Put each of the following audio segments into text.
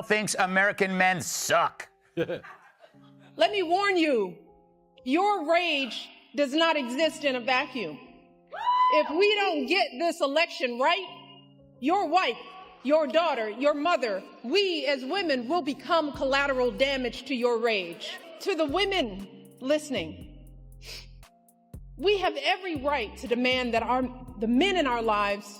Thinks American men suck. Let me warn you, your rage does not exist in a vacuum. If we don't get this election right, your wife, your daughter, your mother, we as women will become collateral damage to your rage. To the women listening, we have every right to demand that the men in our lives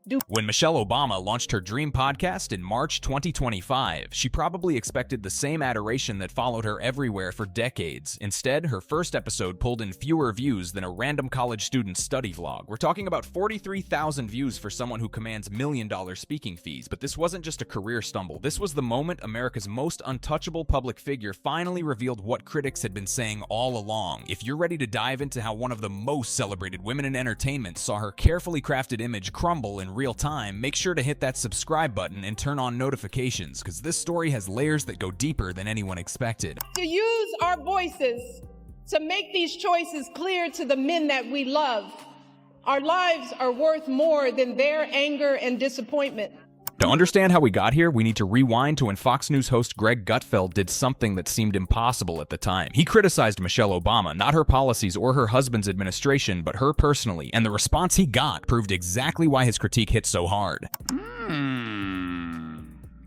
do. When Michelle Obama launched her Dream podcast in March 2025, she probably expected the same adoration that followed her everywhere for decades. Instead, her first episode pulled in fewer views than a random college student's study vlog. We're talking about 43,000 views for someone who commands million-dollar speaking fees. But this wasn't just a career stumble. This was the moment America's most untouchable public figure finally revealed what critics had been saying all along. If you're ready to dive into how one of the most celebrated women in entertainment saw her carefully crafted image crumble in real time, make sure to hit that subscribe button and turn on notifications, because this story has layers that go deeper than anyone expected. To use our voices to make these choices clear to the men that we love. Our lives are worth more than their anger and disappointment. To understand how we got here, we need to rewind to when Fox News host Greg Gutfeld did something that seemed impossible at the time. He criticized Michelle Obama, not her policies or her husband's administration, but her personally, and the response he got proved exactly why his critique hit so hard.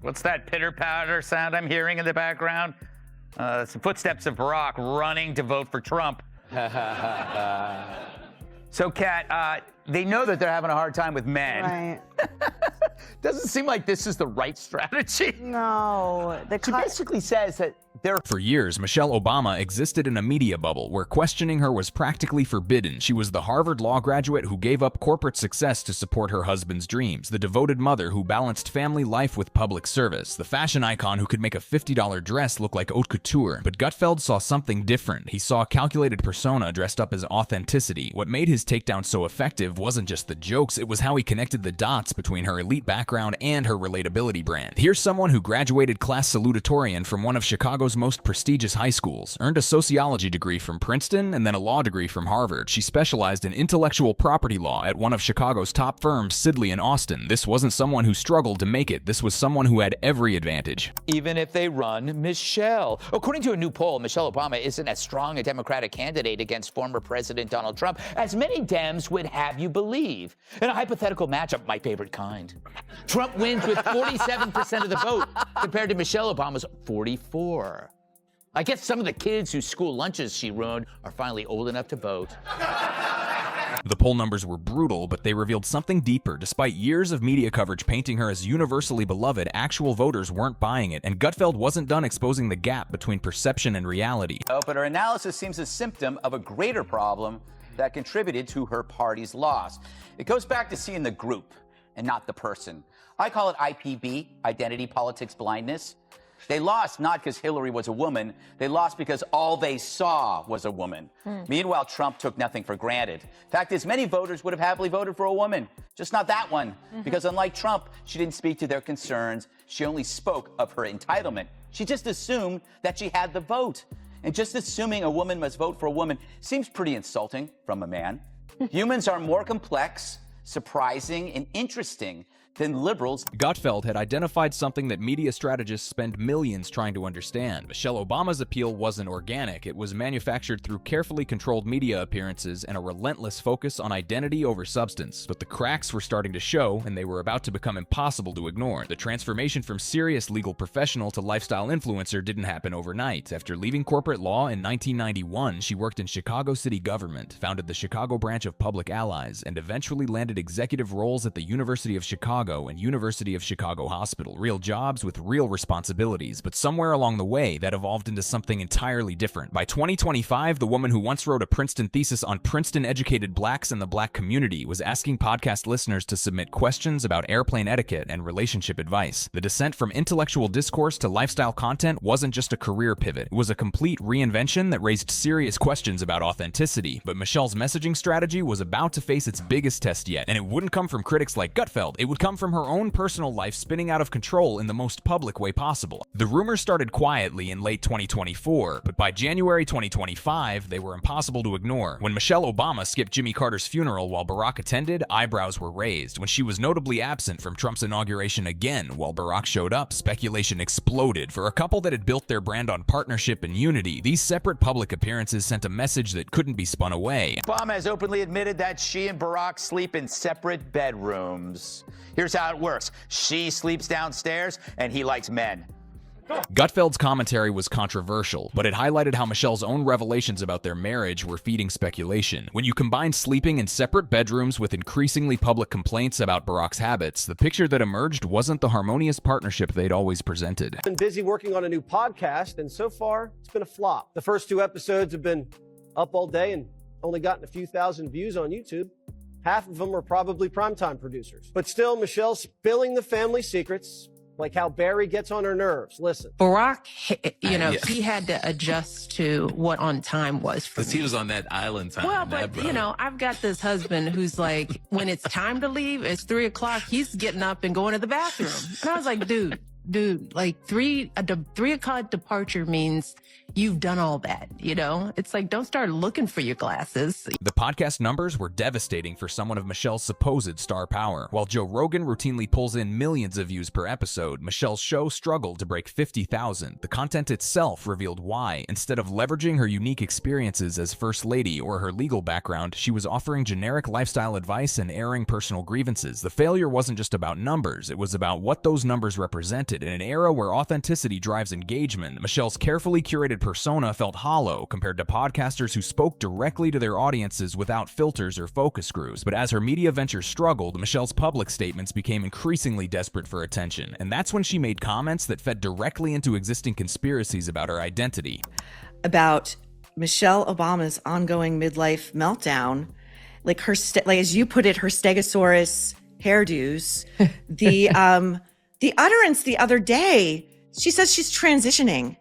What's that pitter-patter sound I'm hearing in the background? It's the footsteps of Barack running to vote for Trump. So, Kat, they know that they're having a hard time with men. Right. Doesn't seem like this is the right strategy. No. She basically says that they're... For years, Michelle Obama existed in a media bubble where questioning her was practically forbidden. She was the Harvard Law graduate who gave up corporate success to support her husband's dreams, the devoted mother who balanced family life with public service, the fashion icon who could make a $50 dress look like haute couture. But Gutfeld saw something different. He saw a calculated persona dressed up as authenticity. What made his takedown so effective wasn't just the jokes, it was how he connected the dots between her elite background and her relatability brand. Here's someone who graduated class salutatorian from one of Chicago's most prestigious high schools, earned a sociology degree from Princeton and then a law degree from Harvard. She specialized in intellectual property law at one of Chicago's top firms, Sidley and Austin. This wasn't someone who struggled to make it. This was someone who had every advantage. Even if they run Michelle. According to a new poll, Michelle Obama isn't as strong a Democratic candidate against former President Donald Trump as many Dems would have you believe. In a hypothetical matchup, my favorite kind, Trump wins with 47% of the vote compared to Michelle Obama's 44%. I guess some of the kids whose school lunches she ruined are finally old enough to vote. The poll numbers were brutal, but they revealed something deeper. Despite years of media coverage painting her as universally beloved, actual voters weren't buying it, and Gutfeld wasn't done exposing the gap between perception and reality. But her analysis seems a symptom of a greater problem that contributed to her party's loss. It goes back to seeing the group and not the person. I call it IPB, identity politics blindness. They lost not because Hillary was a woman. They lost because all they saw was a woman. Meanwhile, Trump took nothing for granted. Fact is, many voters would have happily voted for a woman, just not that one. Because unlike Trump, she didn't speak to their concerns. She only spoke of her entitlement. She just assumed that she had the vote. And just assuming a woman must vote for a woman seems pretty insulting from a man. Humans are more complex, surprising, and interesting than liberals. Gutfeld had identified something that media strategists spend millions trying to understand. Michelle Obama's appeal wasn't organic. It was manufactured through carefully controlled media appearances and a relentless focus on identity over substance. But the cracks were starting to show, and they were about to become impossible to ignore. The transformation from serious legal professional to lifestyle influencer didn't happen overnight. After leaving corporate law in 1991, she worked in Chicago city government, founded the Chicago branch of Public Allies, and eventually landed executive roles at the University of Chicago and University of Chicago Hospital. Real jobs with real responsibilities, but somewhere along the way, that evolved into something entirely different. By 2025, the woman who once wrote a Princeton thesis on Princeton-educated blacks and the black community was asking podcast listeners to submit questions about airplane etiquette and relationship advice. The descent from intellectual discourse to lifestyle content wasn't just a career pivot. It was a complete reinvention that raised serious questions about authenticity. But Michelle's messaging strategy was about to face its biggest test yet, and it wouldn't come from critics like Gutfeld. It would come come from her own personal life spinning out of control in the most public way possible. The rumors started quietly in late 2024, but by January 2025, they were impossible to ignore. When Michelle Obama skipped Jimmy Carter's funeral while Barack attended, eyebrows were raised. When she was notably absent from Trump's inauguration again while Barack showed up, speculation exploded. For a couple that had built their brand on partnership and unity, these separate public appearances sent a message that couldn't be spun away. Obama has openly admitted that she and Barack sleep in separate bedrooms. Here's how it works. She sleeps downstairs and he likes men. Gutfeld's commentary was controversial, but it highlighted how Michelle's own revelations about their marriage were feeding speculation. When you combine sleeping in separate bedrooms with increasingly public complaints about Barack's habits, the picture that emerged wasn't the harmonious partnership they'd always presented. Been busy working on a new podcast, and so far, it's been a flop. The first 2 episodes have been up all day and only gotten a few thousand views on YouTube. Half of them are probably primetime producers. But still, Michelle's spilling the family secrets, like how Barry gets on her nerves. Listen. Barack, he had to adjust to what on time was for me. Because he was on that island time. Well, but, I've got this husband who's like, when it's time to leave, it's 3 o'clock, he's getting up and going to the bathroom. And I was like, dude, like a 3 o'clock departure means you've done all that, It's like, don't start looking for your glasses. The podcast numbers were devastating for someone of Michelle's supposed star power. While Joe Rogan routinely pulls in millions of views per episode, Michelle's show struggled to break 50,000. The content itself revealed why. Instead of leveraging her unique experiences as First Lady or her legal background, she was offering generic lifestyle advice and airing personal grievances. The failure wasn't just about numbers, it was about what those numbers represented. In an era where authenticity drives engagement, Michelle's carefully curated persona felt hollow compared to podcasters who spoke directly to their audiences without filters or focus groups. But as her media venture struggled, Michelle's public statements became increasingly desperate for attention. And that's when she made comments that fed directly into existing conspiracies about her identity. About Michelle Obama's ongoing midlife meltdown, like her, as you put it, her Stegosaurus hairdos, the utterance the other day, she says she's transitioning.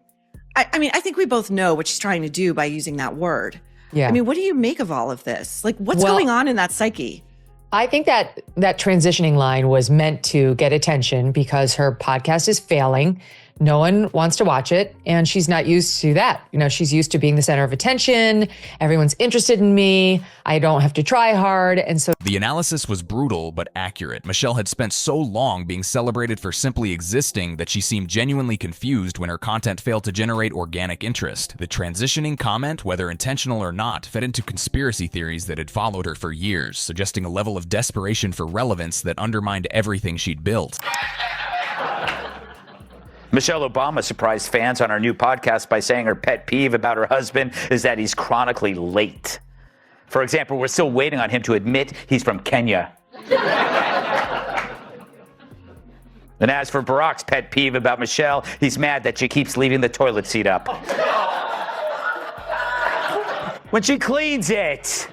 I mean, I think we both know what she's trying to do by using that word. Yeah. I mean, what do you make of all of this? Like, what's going on in that psyche? I think that transitioning line was meant to get attention because her podcast is failing. No one wants to watch it, and she's not used to that. She's used to being the center of attention. Everyone's interested in me. I don't have to try hard. And so the analysis was brutal but accurate. Michelle had spent so long being celebrated for simply existing that she seemed genuinely confused when her content failed to generate organic interest. The transitioning comment, whether intentional or not, fed into conspiracy theories that had followed her for years, suggesting a level of desperation for relevance that undermined everything she'd built. Michelle Obama surprised fans on her new podcast by saying her pet peeve about her husband is that he's chronically late. For example, we're still waiting on him to admit he's from Kenya. And as for Barack's pet peeve about Michelle, he's mad that she keeps leaving the toilet seat up. When she cleans it.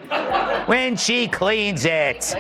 When she cleans it.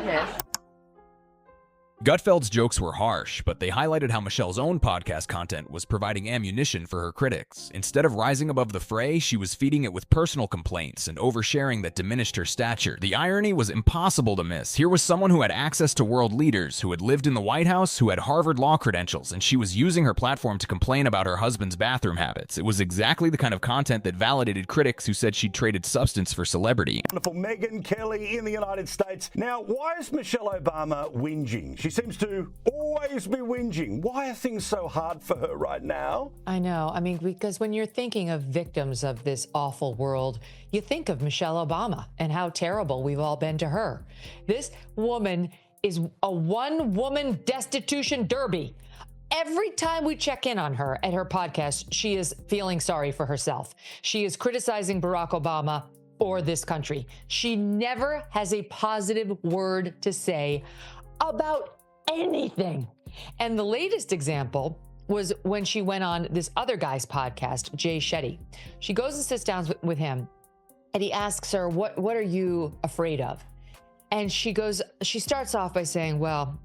Gutfeld's jokes were harsh, but they highlighted how Michelle's own podcast content was providing ammunition for her critics. Instead of rising above the fray, she was feeding it with personal complaints and oversharing that diminished her stature. The irony was impossible to miss. Here was someone who had access to world leaders, who had lived in the White House, who had Harvard law credentials, and she was using her platform to complain about her husband's bathroom habits. It was exactly the kind of content that validated critics who said she'd traded substance for celebrity. Wonderful Megyn Kelly in the United States. Now, why is Michelle Obama whinging? She seems to always be whinging. Why are things so hard for her right now? I know. I mean, because when you're thinking of victims of this awful world, you think of Michelle Obama and how terrible we've all been to her. This woman is a one-woman destitution derby. Every time we check in on her at her podcast, she is feeling sorry for herself. She is criticizing Barack Obama or this country. She never has a positive word to say about anything. And the latest example was when she went on this other guy's podcast, Jay Shetty. She goes and sits down with him and he asks her, what are you afraid of? And she starts off by saying, well,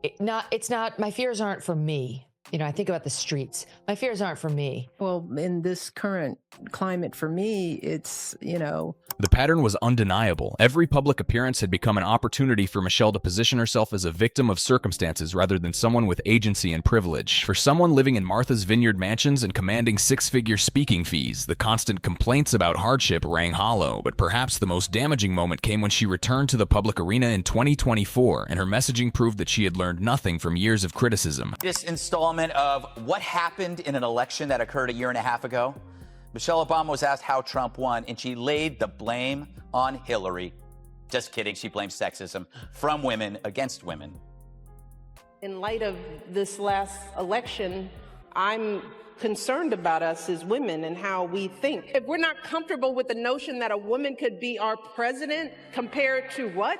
it's not, my fears aren't for me. I think about the streets. My fears aren't for me. Well, in this current climate for me, it's, The pattern was undeniable. Every public appearance had become an opportunity for Michelle to position herself as a victim of circumstances rather than someone with agency and privilege. For someone living in Martha's Vineyard mansions and commanding six-figure speaking fees, the constant complaints about hardship rang hollow. But perhaps the most damaging moment came when she returned to the public arena in 2024, and her messaging proved that she had learned nothing from years of criticism. This installment of what happened in an election that occurred a year and a half ago. Michelle Obama was asked how Trump won, and she laid the blame on Hillary. Just kidding, she blames sexism from women against women. in light of this last election, I'm concerned about us as women and how we think. If we're not comfortable with the notion that a woman could be our president compared to what?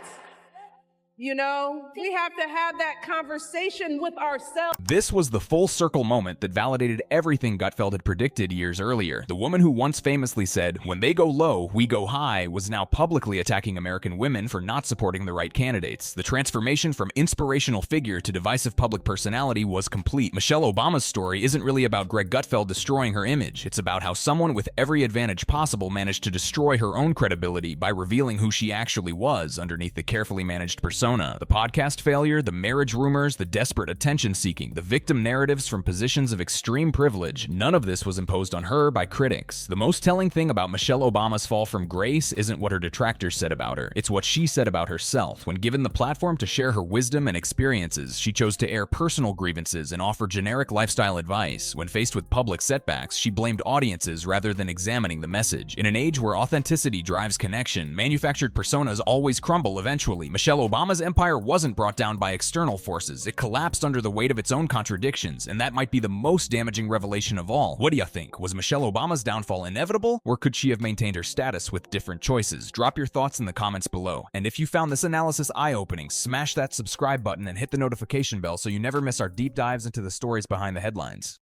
You know, we have to have that conversation with ourselves. This was the full circle moment that validated everything Gutfeld had predicted years earlier. The woman who once famously said, "When they go low, we go high," was now publicly attacking American women for not supporting the right candidates. The transformation from inspirational figure to divisive public personality was complete. Michelle Obama's story isn't really about Greg Gutfeld destroying her image. It's about how someone with every advantage possible managed to destroy her own credibility by revealing who she actually was underneath the carefully managed persona. The podcast failure, the marriage rumors, the desperate attention-seeking, the victim narratives from positions of extreme privilege, none of this was imposed on her by critics. The most telling thing about Michelle Obama's fall from grace isn't what her detractors said about her. It's what she said about herself. When given the platform to share her wisdom and experiences, she chose to air personal grievances and offer generic lifestyle advice. When faced with public setbacks, she blamed audiences rather than examining the message. In an age where authenticity drives connection, manufactured personas always crumble eventually. Michelle Obama's empire wasn't brought down by external forces. It collapsed under the weight of its own contradictions, and that might be the most damaging revelation of all. What do you think? Was Michelle Obama's downfall inevitable, or could she have maintained her status with different choices? Drop your thoughts in the comments below. And if you found this analysis eye-opening, smash that subscribe button and hit the notification bell so you never miss our deep dives into the stories behind the headlines.